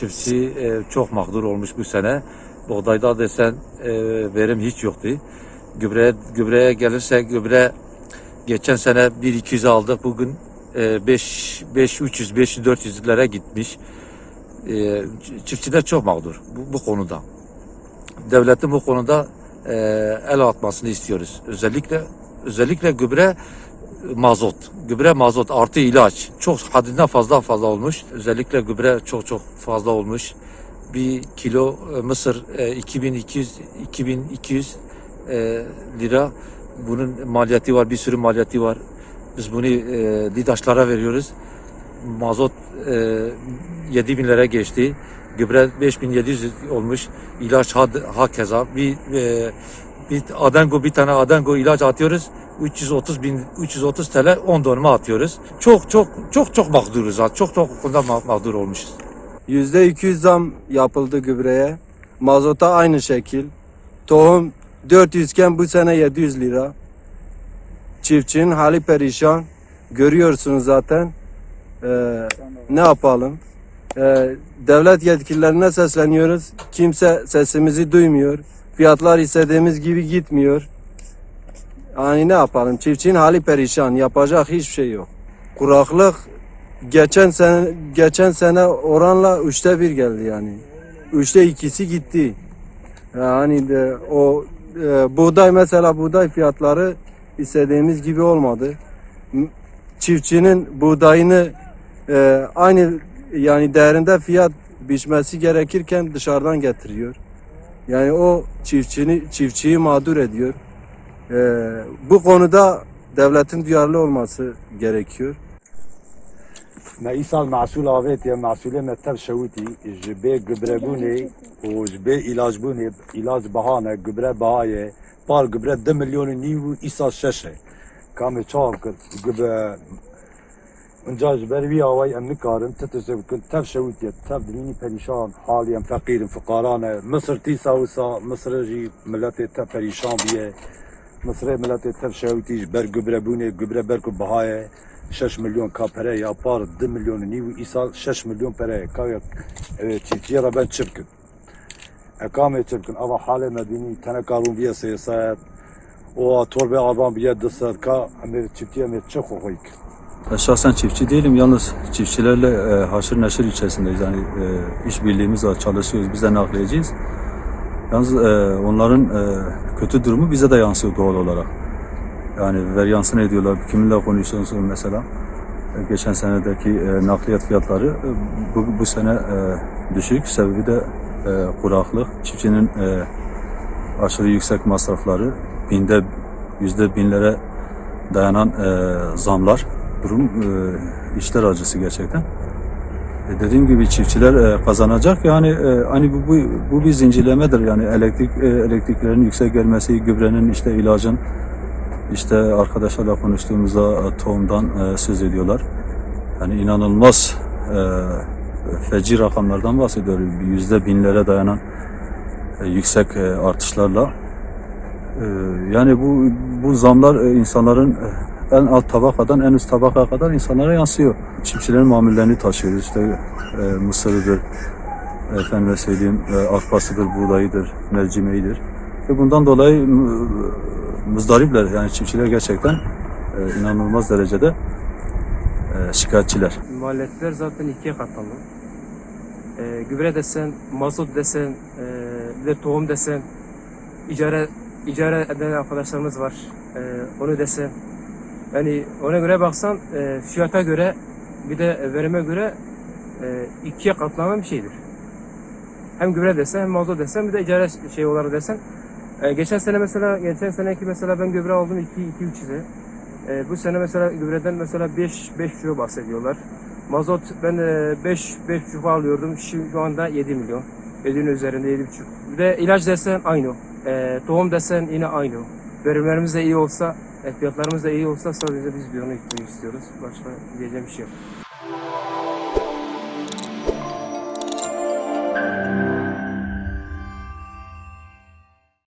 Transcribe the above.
çiftçi çok mağdur olmuş bu sene. Buğdayda desen verim hiç yoktu. Gübreye gelirse gübre geçen sene 1.200 aldık. Bugün 5.300, 5.400'lere gitmiş. Çiftçiler çok mağdur bu konuda. Devletin bu konuda el atmasını istiyoruz. Özellikle gübre mazot artı ilaç çok haddinden fazla olmuş. Özellikle gübre çok fazla olmuş. Bir kilo mısır 2200 lira. Bunun maliyeti var, bir sürü maliyeti var. Biz bunu DİDAŞ'lara veriyoruz. Mazot 7.000 lira geçti. Gübre 5.700 olmuş. İlaç hakeza. Bir tane Adengo ilaç atıyoruz. 330 TL 10 dönüme atıyoruz. Çok mağduruz. Çok konuda mağdur olmuşuz. %200 zam yapıldı gübreye. Mazota aynı şekil. Tohum 400 iken bu sene 700 lira. Çiftçinin hali perişan. Görüyorsunuz zaten. Ne yapalım? Devlet yetkililerine sesleniyoruz. Kimse sesimizi duymuyor. Fiyatlar istediğimiz gibi gitmiyor. Yani ne yapalım? Çiftçinin hali perişan. Yapacak hiçbir şey yok. Kuraklık geçen sene oranla 1/3 geldi yani. 2/3'si gitti. Yani buğday fiyatları istediğimiz gibi olmadı. Çiftçinin buğdayını aynı yani değerinde fiyat biçmesi gerekirken dışarıdan getiriyor. Yani o çiftçiyi mağdur ediyor. Bu konuda devletin duyarlı olması gerekiyor. مئيسال محصول آوید یا محصول متر شویتی جبه گبره بونه و جبه علاج بونه علاج بهانه گبره بهایه بار گبره 2 میلیون نیو ایسا ششه کام چهار کرد گبره اونجا جبر وی آوای ام نکارن تتجب کن تف شویتی تف دنینی پریشان حالی ام فقیر فقارانه مصر تیسا وسا مصر جی ملت تف پریشان بیه مصر ملت تف شویتی جبر گبره بونه گبره برکو بهایه 6 milyon kapere yapar 2 milyon niv isal 6 milyon pere kaya çiftçiye ben çırpkın. Ekame çırpkın ama hale medeni tenekarun biye siyasat o torbe aban biye dısar ka emir çiftçiye mi çok hoyk. Şahsen çiftçi değilim, yalnız çiftçilerle haşır neşir içerisindeyiz. Yani işbirliğimiz var, çalışıyoruz, biz de nakliyeciyiz. Yalnız onların kötü durumu bize de yansıyor doğal olarak. Yani veryansını ediyorlar. Kiminle konuşuyorsunuz mesela? Geçen senedeki nakliyat fiyatları bu sene düşük. Sebebi de kuraklık. Çiftçinin aşırı yüksek masrafları, %1000'lere dayanan zamlar. Durum içler acısı gerçekten. Dediğim gibi çiftçiler kazanacak. Yani hani bu bir zincirlemedir. Yani elektriklerin yüksek gelmesi, gübrenin işte ilacın İşte arkadaşlarla konuştuğumuzda tohumdan söz ediyorlar. Yani inanılmaz feci rakamlardan bahsediyoruz. %1000'lere dayanan yüksek artışlarla. Yani bu zamlar insanların en alt tabakadan en üst tabakaya kadar insanlara yansıyor. Çiftçilerin mamullerini taşıyoruz. İşte mısırıdır, efendime söyleyeyim arpasıdır, buğdayıdır, mercimeğidir. Ve bundan dolayı muzdaripler, yani çiftçiler gerçekten inanılmaz derecede şikayetçiler. Maliyetler zaten 2'ye katlandı. Gübre desen, mazot desen, bir de tohum desen, icare eden arkadaşlarımız var. Onu desen, yani ona göre baksan fiyata göre bir de verime göre 2'ye katlanan bir şeydir. Hem gübre desen hem mazot desen bir de icare şey olarak desen. Geçen seneki mesela ben gübre aldım 2.300'e. Bu sene mesela gübreden mesela 5 euro bahsediyorlar. Mazot ben 5,5 alıyordum. Şu anda 7 milyon. 7'nin üzerinde 7,5. Bir de ilaç desen aynı. Tohum desen yine aynı. Verimlerimiz de iyi olsa, fiyatlarımız da iyi olsa sadece biz bir onu istiyoruz. Başka diyeceğim bir şey yok.